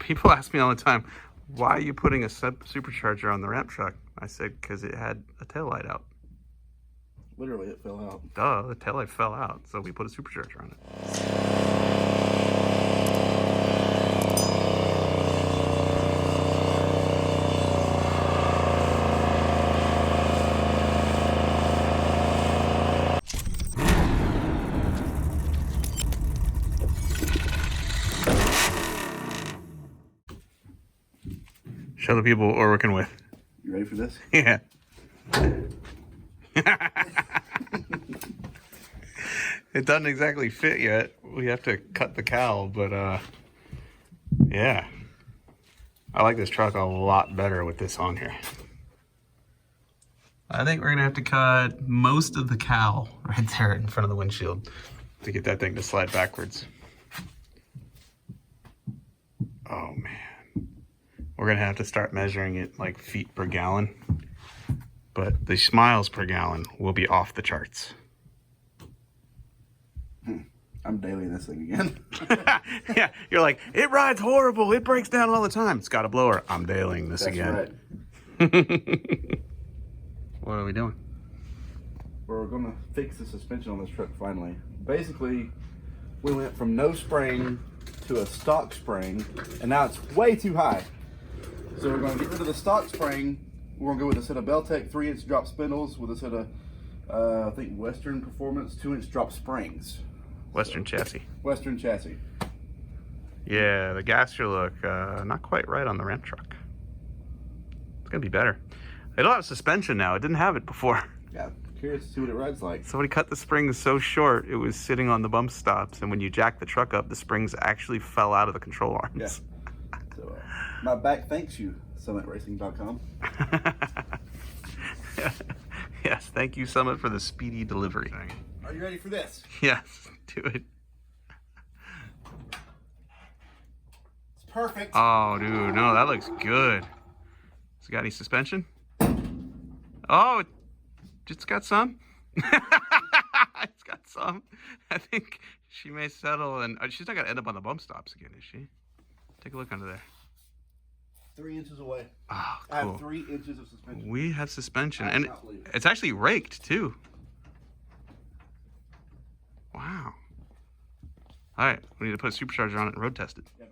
People ask me all the time, why are you putting a supercharger on the ramp truck? I said, because it had a taillight out. Literally, it fell out. Duh, the taillight fell out, so we put a supercharger on it. Show the people what we're working with. You ready for this? Yeah. It doesn't exactly fit yet. We have to cut the cowl, but yeah. I like this truck a lot better with this on here. I think we're gonna have to cut most of the cowl right there in front of the windshield to get that thing to slide backwards. Oh man. We're gonna have to start measuring it like feet per gallon, but the miles per gallon will be off the charts. I'm dailying this thing again. Yeah, you're like, it rides horrible, it breaks down all the time. It's got a blower. I'm dailying this again. That's right. What are we doing? We're gonna fix the suspension on this truck finally. Basically, we went from no spring to a stock spring, and now it's way too high. So we're going to get rid of the stock spring. We're going to go with a set of Beltec 3-inch drop spindles with a set of, I think, Western Performance 2-inch drop springs. Western chassis. Western chassis. Yeah, the gasket look not quite right on the ramp truck. It's going to be better. It'll have suspension now. It didn't have it before. Yeah, curious to see what it rides like. Somebody cut the springs so short, it was sitting on the bump stops, and when you jack the truck up, the springs actually fell out of the control arms. Yeah. So, my back thanks you, summitracing.com. Yes, thank you, Summit, for the speedy delivery. Are you ready for this? Yes, do it. It's perfect. Oh, dude, no, that looks good. Has it got any suspension? Oh, it's got some. It's got some. I think she may settle, and she's not gonna end up on the bump stops again, is she? Take a look under there. 3 inches away. Oh, cool. I have 3 inches of suspension. We have suspension, and it's actually raked too. Wow. All right, we need to put a supercharger on it and road test it. Yeah,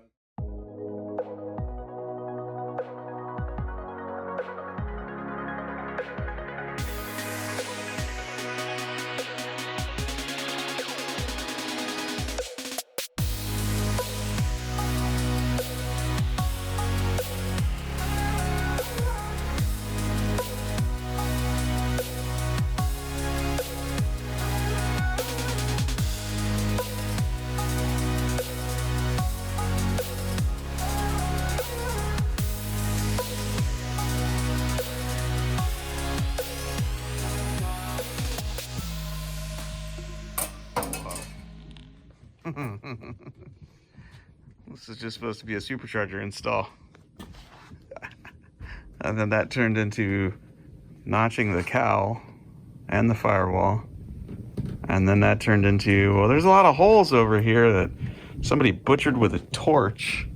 This is just supposed to be a supercharger install. And then that turned into notching the cowl and the firewall. And then that turned into, well, there's a lot of holes over here that somebody butchered with a torch.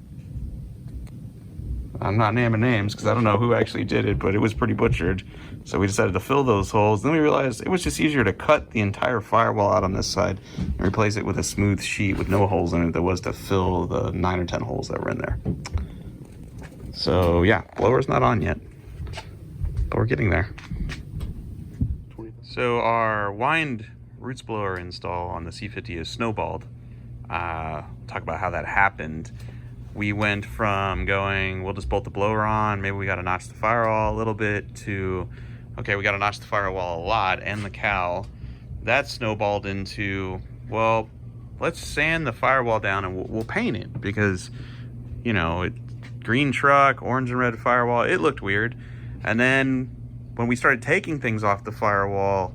I'm not naming names because I don't know who actually did it, but it was pretty butchered. So we decided to fill those holes. Then we realized it was just easier to cut the entire firewall out on this side and replace it with a smooth sheet with no holes in it than was to fill the 9 or 10 holes that were in there. So yeah, blower's not on yet, but we're getting there. So our Weiand roots blower install on the C50 is snowballed. Talk about how that happened. We went from going, we'll just bolt the blower on, maybe we got to notch the firewall a little bit, to, okay, we got to notch the firewall a lot and the cowl. That snowballed into, well, let's sand the firewall down and we'll paint it because, you know, green truck, orange and red firewall, it looked weird. And then when we started taking things off the firewall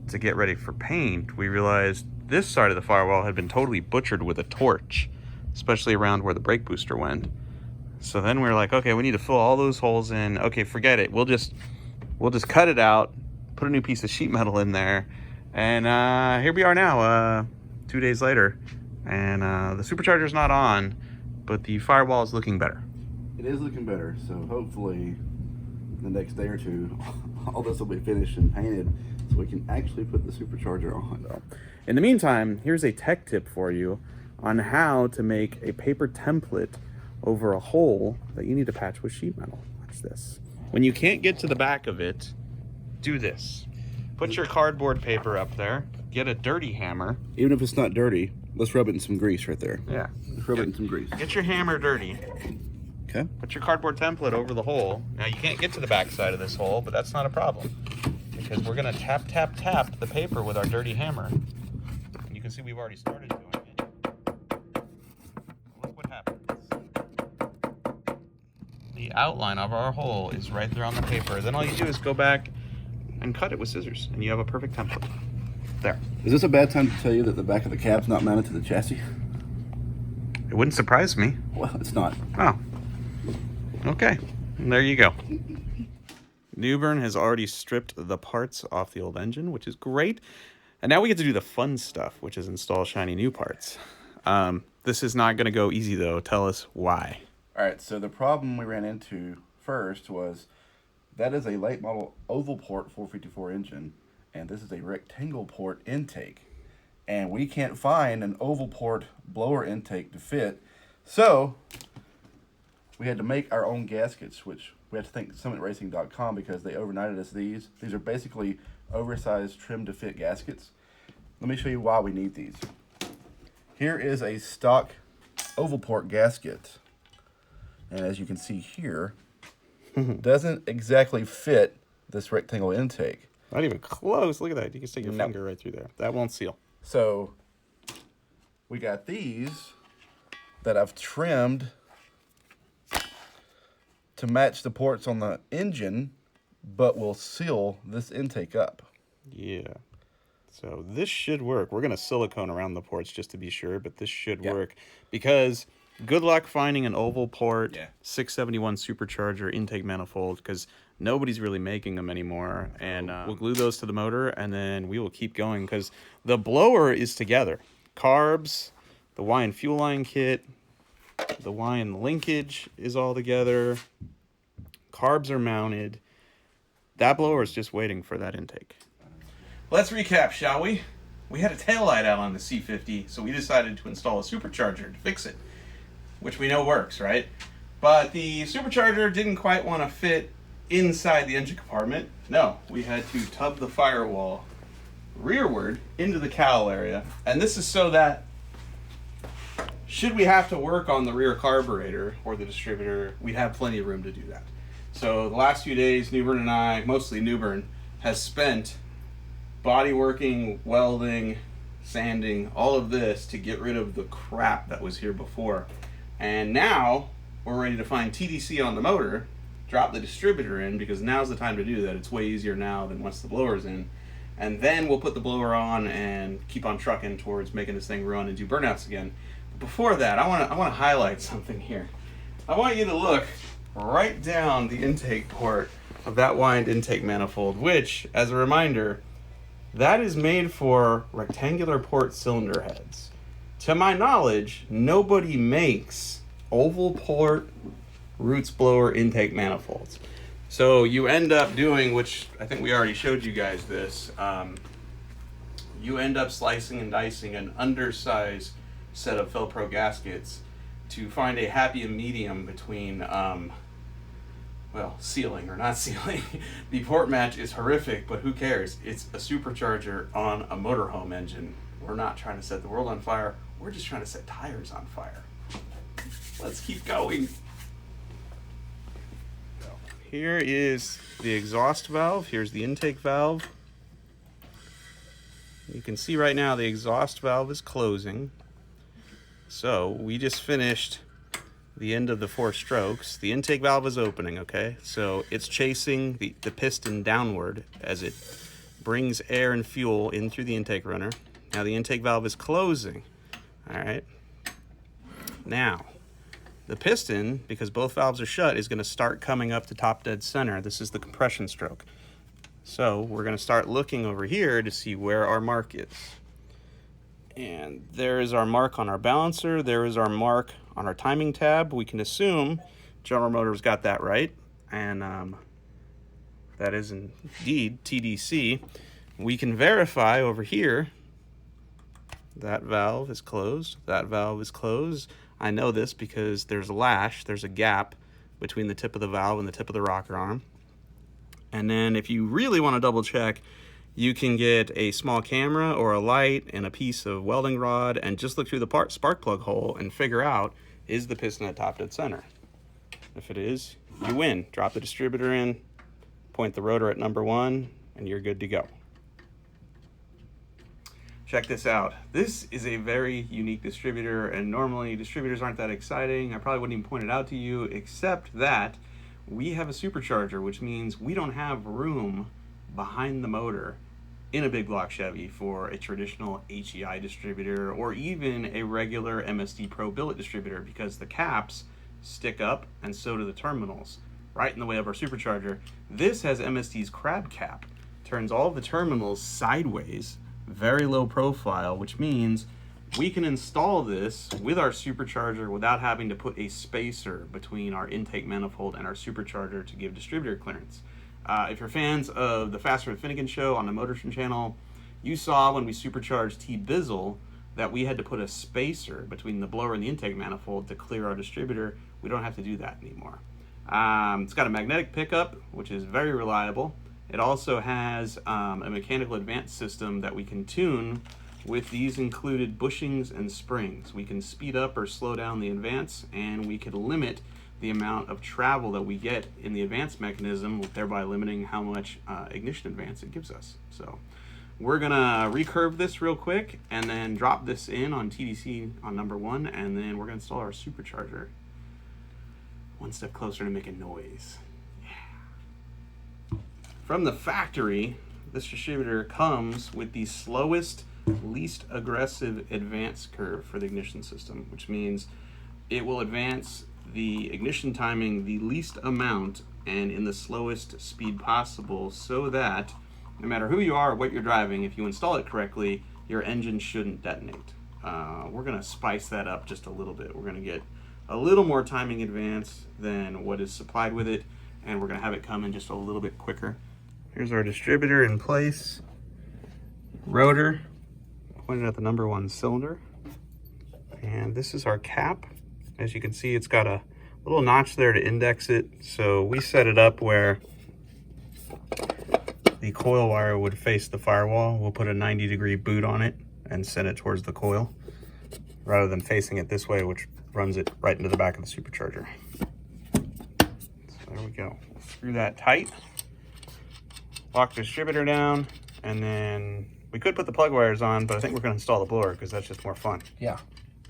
to get ready for paint, we realized this side of the firewall had been totally butchered with a torch, especially around where the brake booster went. So then we were like, okay, we need to fill all those holes in. Okay, forget it. We'll just cut it out, put a new piece of sheet metal in there, and here we are now, 2 days later, and the supercharger's not on, but the firewall is looking better. It is looking better, so hopefully the next day or two, all this will be finished and painted so we can actually put the supercharger on. In the meantime, here's a tech tip for you on how to make a paper template over a hole that you need to patch with sheet metal. Watch this. When you can't get to the back of it, do this. Put your cardboard paper up there, get a dirty hammer. Even if it's not dirty, let's rub it in some grease right there. Yeah. Let's rub it in some grease. Get your hammer dirty. Okay. Put your cardboard template over the hole. Now you can't get to the back side of this hole, but that's not a problem because we're gonna tap, tap, tap the paper with our dirty hammer. You can see we've already started doing it. Look what happens. The outline of our hole is right there on the paper. Then all you do is go back and cut it with scissors and you have a perfect template. There. Is this a bad time to tell you that the back of the cab's not mounted to the chassis? It wouldn't surprise me. Well, it's not. Oh. Okay, and there you go. Newburn has already stripped the parts off the old engine, which is great. And now we get to do the fun stuff, which is install shiny new parts. This is not going to go easy, though. Tell us why. All right, so the problem we ran into first was that is a late model oval port 454 engine, and this is a rectangle port intake. And we can't find an oval port blower intake to fit. So we had to make our own gaskets, which we have to thank summitracing.com because they overnighted us these. These are basically oversized trim to fit gaskets. Let me show you why we need these. Here is a stock oval port gasket. And as you can see here, doesn't exactly fit this rectangle intake. Not even close. Look at that. You can stick your finger right through there. That won't seal. So we got these that I've trimmed to match the ports on the engine, but will seal this intake up. Yeah. So this should work. We're going to silicone around the ports just to be sure, but this should work because good luck finding an oval port 671 supercharger intake manifold because nobody's really making them anymore. And we'll glue those to the motor and then we will keep going because the blower is together. Carbs, the Weiand fuel line kit, the Weiand linkage is all together. Carbs are mounted. That blower is just waiting for that intake. Let's recap, shall we? We had a taillight out on the C50, so we decided to install a supercharger to fix it, which we know works, right? But the supercharger didn't quite want to fit inside the engine compartment. No, we had to tub the firewall rearward into the cowl area, and this is so that should we have to work on the rear carburetor or the distributor, we'd have plenty of room to do that. So the last few days, Newburn and I, mostly Newburn, has spent body working, welding, sanding, all of this to get rid of the crap that was here before. And now we're ready to find TDC on the motor, drop the distributor in because now's the time to do that. It's way easier now than once the blower's in. And then we'll put the blower on and keep on trucking towards making this thing run and do burnouts again. Before that, I want to highlight something here. I want you to look right down the intake port of that Weiand intake manifold, which, as a reminder, that is made for rectangular port cylinder heads. To my knowledge, nobody makes oval port roots blower intake manifolds. So you end up doing, which I think we already showed you guys this, you end up slicing and dicing an undersized set of Felpro gaskets to find a happy medium between, well, sealing or not sealing. The port match is horrific, but who cares? It's a supercharger on a motorhome engine. We're not trying to set the world on fire. We're just trying to set tires on fire. Let's keep going. Here is the exhaust valve. Here's the intake valve. You can see right now the exhaust valve is closing. So we just finished the end of the 4 strokes. The intake valve is opening, okay? So it's chasing the piston downward as it brings air and fuel in through the intake runner. Now the intake valve is closing, all right? Now, the piston, because both valves are shut, is gonna start coming up to top dead center. This is the compression stroke. So we're gonna start looking over here to see where our mark is. And there is our mark on our balancer. There is our mark on our timing tab, we can assume General Motors got that right, and that is indeed TDC. We can verify over here that valve is closed, that valve is closed. I know this because there's a lash, there's a gap between the tip of the valve and the tip of the rocker arm. And then if you really want to double check, you can get a small camera or a light and a piece of welding rod and just look through the spark plug hole and figure out, is the piston at top dead center? If it is, you win. Drop the distributor in, point the rotor at number 1, and you're good to go. Check this out. This is a very unique distributor, and normally distributors aren't that exciting. I probably wouldn't even point it out to you, except that we have a supercharger, which means we don't have room behind the motor in a big block Chevy for a traditional HEI distributor or even a regular MSD Pro billet distributor, because the caps stick up and so do the terminals, right in the way of our supercharger. This has MSD's crab cap, turns all the terminals sideways, very low profile, which means we can install this with our supercharger without having to put a spacer between our intake manifold and our supercharger to give distributor clearance. If you're fans of the Faster with Finnegan show on the Motorstrom channel, you saw when we supercharged T-Bizzle that we had to put a spacer between the blower and the intake manifold to clear our distributor. We don't have to do that anymore. It's got a magnetic pickup, which is very reliable. It also has a mechanical advance system that we can tune with these included bushings and springs. We can speed up or slow down the advance, and we could limit the amount of travel that we get in the advance mechanism, thereby limiting how much ignition advance it gives us. So we're gonna recurve this real quick and then drop this in on TDC on number 1, and then we're gonna install our supercharger one step closer to making noise. Yeah. From the factory, this distributor comes with the slowest, least aggressive advance curve for the ignition system, which means it will advance the ignition timing the least amount and in the slowest speed possible, so that no matter who you are or what you're driving, if you install it correctly, your engine shouldn't detonate. We're going to spice that up just a little bit. We're going to get a little more timing advance than what is supplied with it, and we're going to have it come in just a little bit quicker. Here's our distributor in place. Rotor pointed at the number 1 cylinder. And this is our cap. As you can see, it's got a little notch there to index it. So we set it up where the coil wire would face the firewall. We'll put a 90-degree boot on it and send it towards the coil, rather than facing it this way, which runs it right into the back of the supercharger. So there we go. Screw that tight. Lock the distributor down, and then we could put the plug wires on, but I think we're going to install the blower because that's just more fun. Yeah.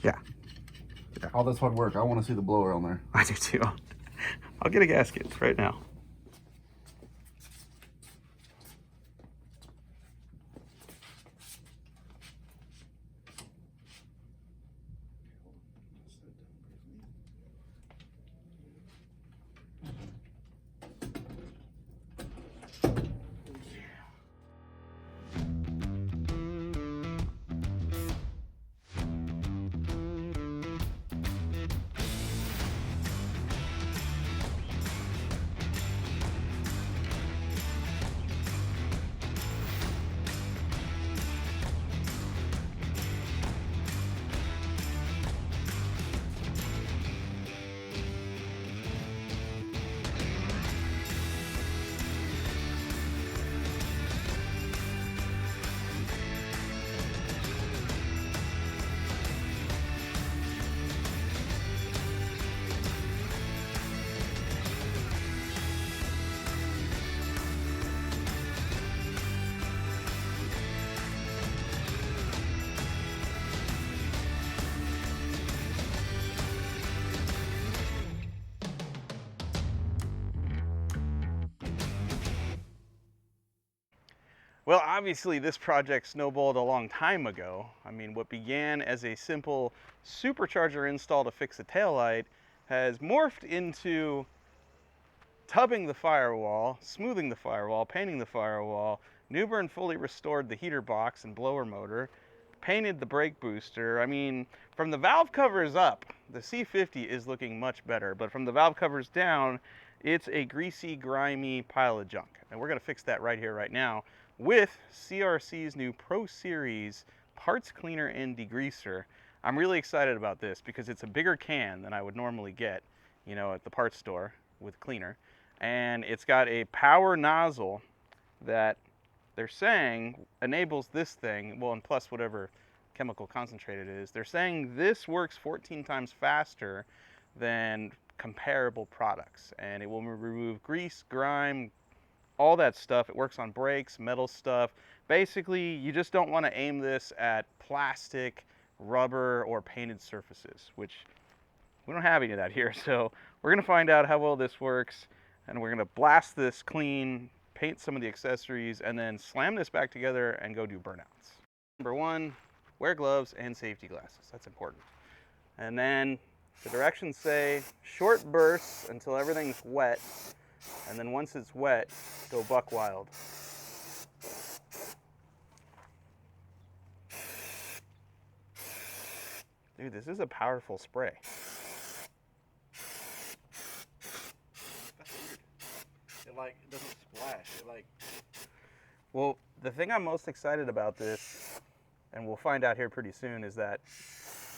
Yeah. All this hard work. I want to see the blower on there. I do too. I'll get a gasket right now. Well, obviously this project snowballed a long time ago. I mean, what began as a simple supercharger install to fix a taillight has morphed into tubbing the firewall, smoothing the firewall, painting the firewall, Newburn fully restored the heater box and blower motor, painted the brake booster. I mean, from the valve covers up, the C50 is looking much better, but from the valve covers down, it's a greasy, grimy pile of junk. And we're gonna fix that right here, right now, with CRC's new Pro Series parts cleaner and degreaser. I'm really excited about this because it's a bigger can than I would normally get, you know, at the parts store with cleaner. And it's got a power nozzle that they're saying enables this thing, well, and plus whatever chemical concentrate it is. They're saying this works 14 times faster than comparable products, and it will remove grease, grime, all that stuff. It works on brakes, metal stuff. Basically, you just don't want to aim this at plastic, rubber, or painted surfaces, which we don't have any of that here. So we're going to find out how well this works, and we're going to blast this clean, paint some of the accessories, and then slam this back together and go do burnouts. Number one, wear gloves and safety glasses. That's important. And then the directions say short bursts until everything's wet, and then once it's wet, go buck wild. Dude, this is a powerful spray. That's weird. It like doesn't splash. It like. Well, the thing I'm most excited about this, and we'll find out here pretty soon, is that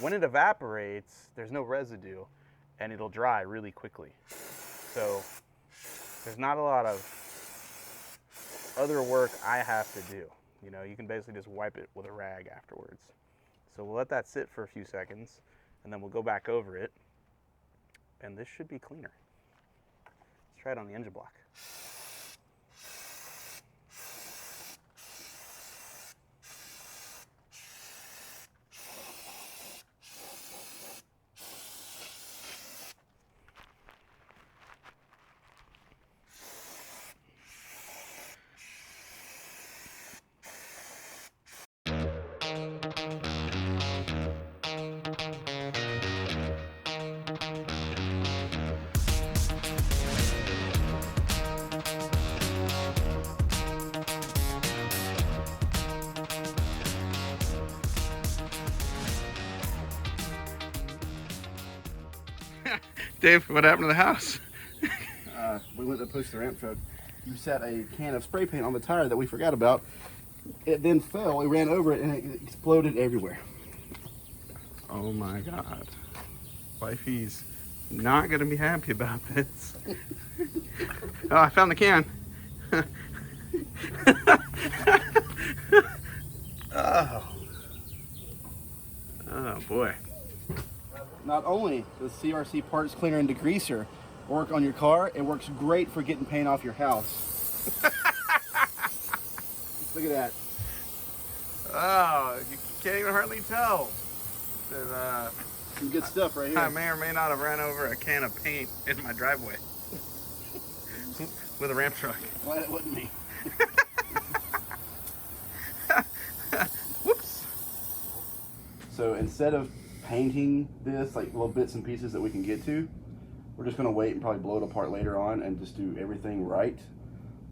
when it evaporates, there's no residue, and it'll dry really quickly. So there's not a lot of other work I have to do. You know, you can basically just wipe it with a rag afterwards. So we'll let that sit for a few seconds, and then we'll go back over it, and this should be cleaner. Let's try it on the engine block. Dave, what happened to the house? We went to push the ramp truck. You set a can of spray paint on the tire that we forgot about. It then fell. We ran over it and it exploded everywhere. Oh my God. Wifey's not going to be happy about this. Oh, I found the can. Oh boy. Not only does CRC parts cleaner and degreaser work on your car, it works great for getting paint off your house. Look at that. Oh, you can't even hardly tell. That, Some good stuff right here. I may or may not have ran over a can of paint in my driveway with a ramp truck. Glad it wasn't me. Whoops. So instead of painting this, like little bits and pieces that we can get to, we're just going to wait and probably blow it apart later on and just do everything right.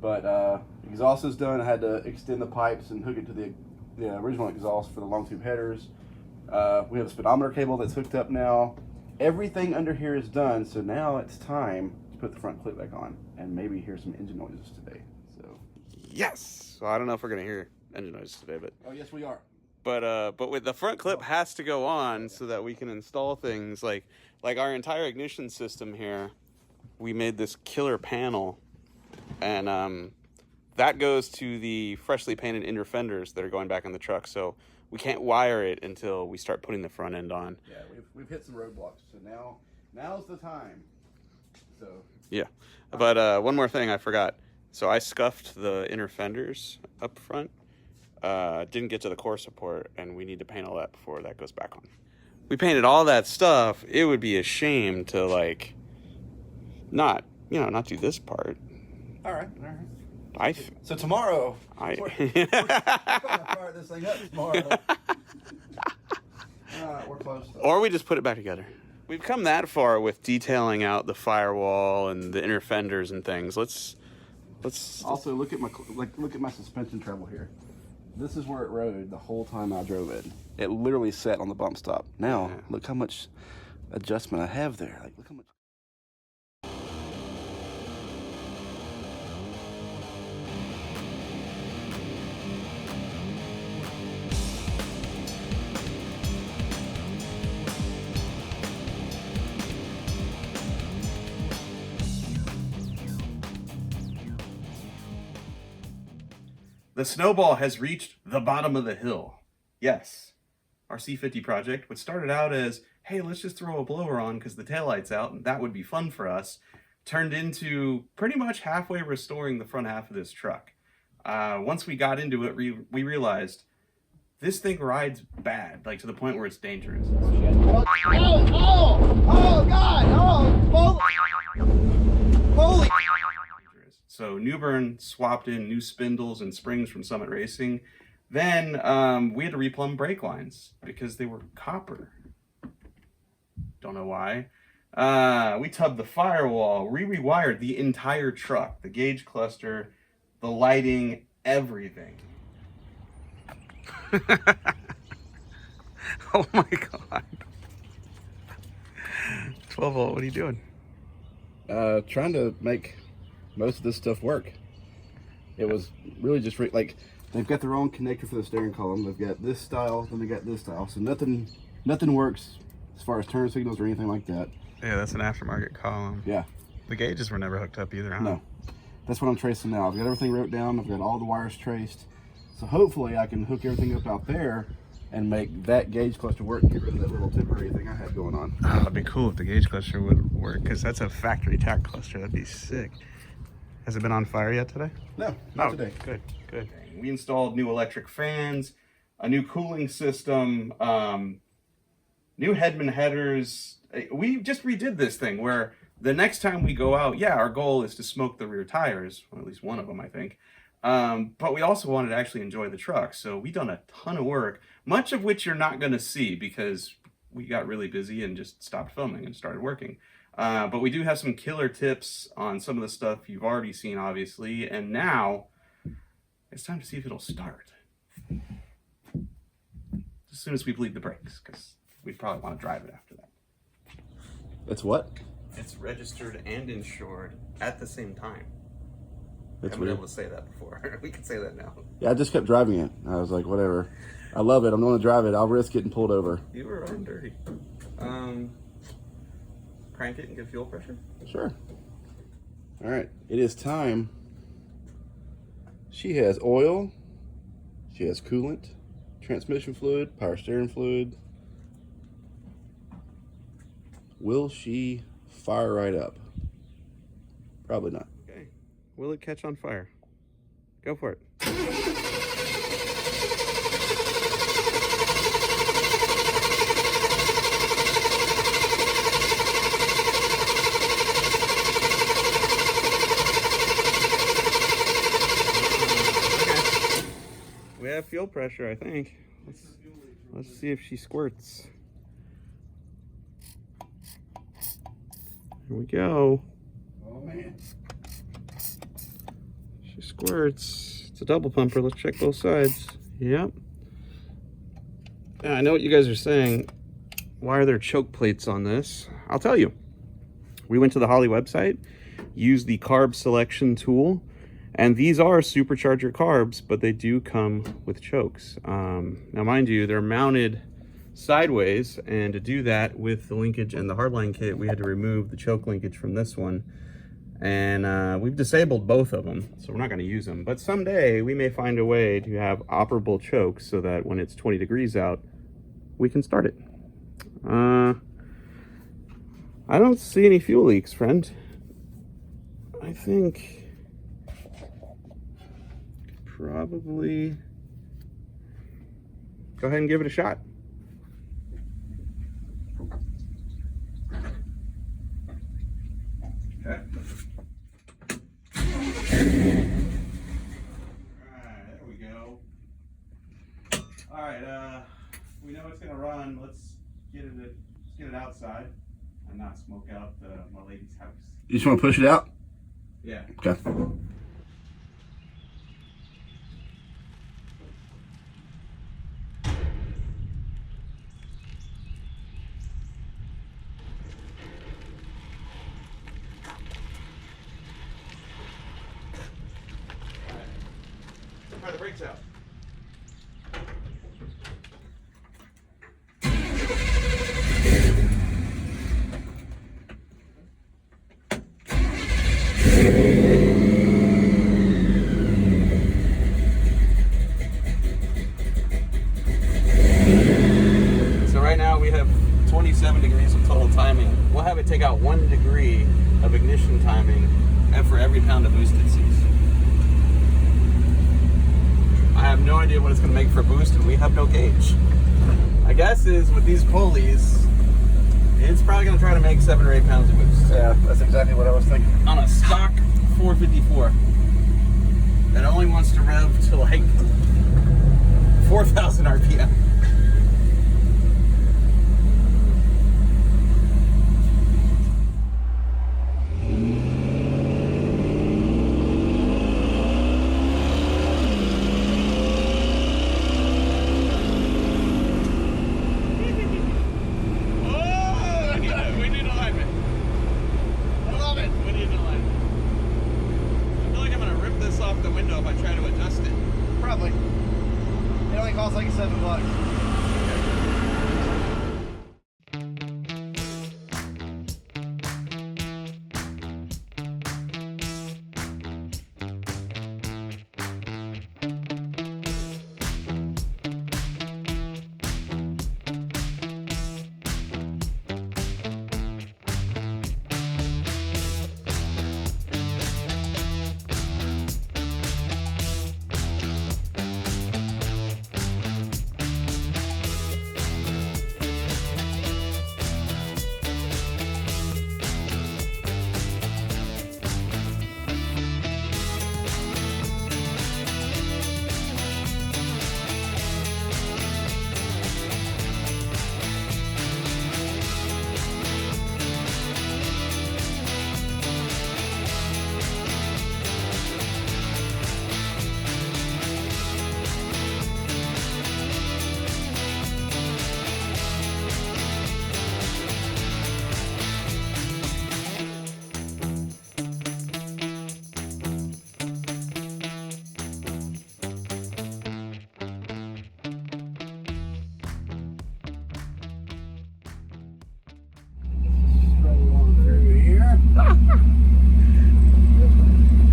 But exhaust is done. I had to extend the pipes and hook it to the original exhaust for the long tube headers. We have a speedometer cable that's hooked up now. Everything under here is done, so now it's time to put the front clip back on and maybe hear some engine noises today. So Yes. So I don't know if we're gonna hear engine noises today, but oh yes, we are. But with the front clip has to go on so that we can install things like our entire ignition system here. We made this killer panel, and that goes to the freshly painted inner fenders that are going back on the truck. So we can't wire it until we start putting the front end on. Yeah, we've hit some roadblocks, so now's the time. So yeah, but one more thing I forgot. So I scuffed the inner fenders up front. Didn't get to the core support, and we need to paint all that before that goes back on. We painted all that stuff. It would be a shame to not do this part. All right. So tomorrow, we're gonna fire this thing up tomorrow. We're close. Though. Or we just put it back together. We've come that far with detailing out the firewall and the inner fenders and things. Let's also look at my suspension treble here. this is where it rode the whole time I drove it. It literally sat on the bump stop. Now, Yeah. look how much adjustment I have there. Like, look how much. The snowball has reached the bottom of the hill. Yes, our C50 project, which started out as, hey, let's just throw a blower on because the taillight's out and that would be fun for us, turned into pretty much halfway restoring the front half of this truck. Once we got into it, we realized this thing rides bad, like to the point where it's dangerous. Oh, God! Oh, holy! So Newburn swapped in new spindles and springs from Summit Racing. Then we had to replumb brake lines because they were copper. Don't know why. We tubbed the firewall, rewired the entire truck, the gauge cluster, the lighting, everything. Oh my God. 12 volt, what are you doing? Trying to make most of this stuff work. It was really just like they've got their own connector for the steering column. They've got this style, then they got this style. So nothing works as far as turn signals or anything like that. Yeah, that's an aftermarket column. Yeah. The gauges were never hooked up either, huh? No. That's what I'm tracing now. I've got everything wrote down. I've got all the wires traced. So hopefully I can hook everything up out there and make that gauge cluster work and get rid of that little temporary thing I had going on. Oh, it'd be cool if the gauge cluster would work, because that's a factory tack cluster. That'd be sick. Has it been on fire yet today? No, not today. Good, good. We installed new electric fans, a new cooling system, new Headman headers. We just redid this thing where the next time we go out, yeah, our goal is to smoke the rear tires, or at least one of them, I think. But we also wanted to actually enjoy the truck. So we done a ton of work, much of which you're not going to see because we got really busy and just stopped filming and started working. But we do have some killer tips on some of the stuff you've already seen, obviously. And now it's time to see if it'll start. As soon as we bleed the brakes, because we probably want to drive it after that. It's what? It's registered and insured at the same time. That's I haven't been weird. able to say that before. We can say that now. Yeah, I just kept driving it. I was like, whatever. I love it. I'm going to drive it. I'll risk getting pulled over. You were running dirty. Crank it and get fuel pressure? Sure. All right. It is time. She has oil. She has coolant, transmission fluid, power steering fluid. Will she fire right up? Probably not. Okay. Will it catch on fire? Go for it. We have fuel pressure, I think. Let's see if she squirts. Here we go. Oh, man. She squirts. It's a double pumper. Let's check both sides. Yep. Yeah, I know what you guys are saying. Why are there choke plates on this? I'll tell you. We went to the Holley website, used the carb selection tool, and these are supercharger carbs, but they do come with chokes. Now, mind you, they're mounted sideways, and to do that with the linkage and the hardline kit, we had to remove the choke linkage from this one. And we've disabled both of them, so we're not going to use them. But someday we may find a way to have operable chokes so that when it's 20 degrees out, we can start it. I don't see any fuel leaks, friend. I think probably go ahead and give it a shot. Okay. Alright, there we go. Alright, we know it's gonna run. Let's get it outside and not smoke out my lady's house. You just want to push it out? Yeah. Okay. Lights out. So right now we have 27 degrees of total timing. We'll have it take out 1 degree of ignition timing for every pound of boost it sees. I have no idea what it's going to make for a boost, and we have no gauge. My guess is with these pulleys, it's probably going to try to make 7 or 8 pounds of boost. Yeah, that's exactly what I was thinking. On a stock 454 that only wants to rev to like 4,000 RPM. Like $7.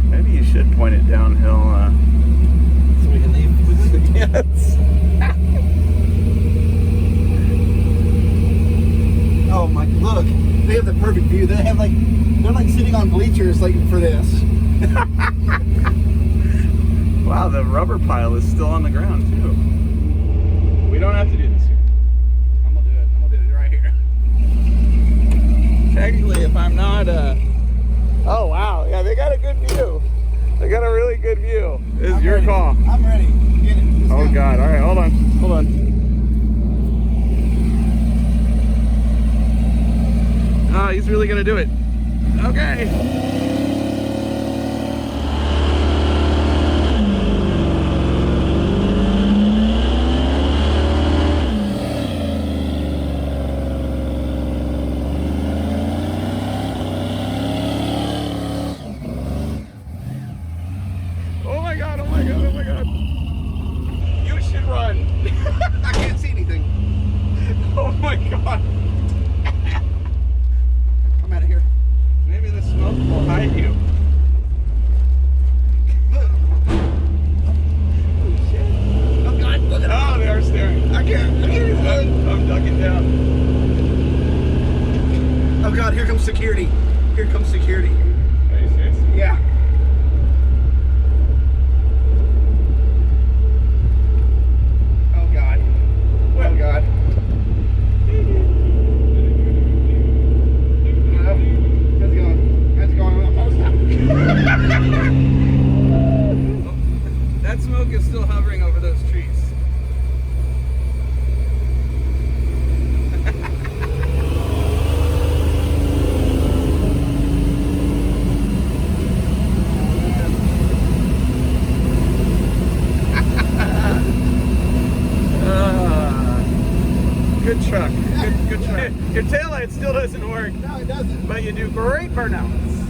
Maybe you should point it downhill so we can leave with the dance. Oh my, look, they have the perfect view. They have like, they're like sitting on bleachers like for this. Wow, the rubber pile is still on the ground too. We don't have to do this here. I'm gonna do it right here. Technically, if I'm not, oh wow, yeah, they got a good view. They got a really good view. This is your call. I'm ready. Get it. Let's Oh go. God, all right, hold on. Ah, he's really gonna do it. Okay. Oh my God, oh my God, oh my God. You should run. I can't see anything. Oh my God. I'm out of here. Maybe the smoke will hide you. Oh God, look at Oh, they are staring. I can't even look. I'm ducking down. Oh God, here comes security. Here comes security. Are you serious? Yeah. Oh God. Oh God. No. It's going. It's going. Oh, stop. That smoke is still hovering over those trees. Good truck. Good truck. Your taillight still doesn't work, No, it doesn't. but you do great burnouts.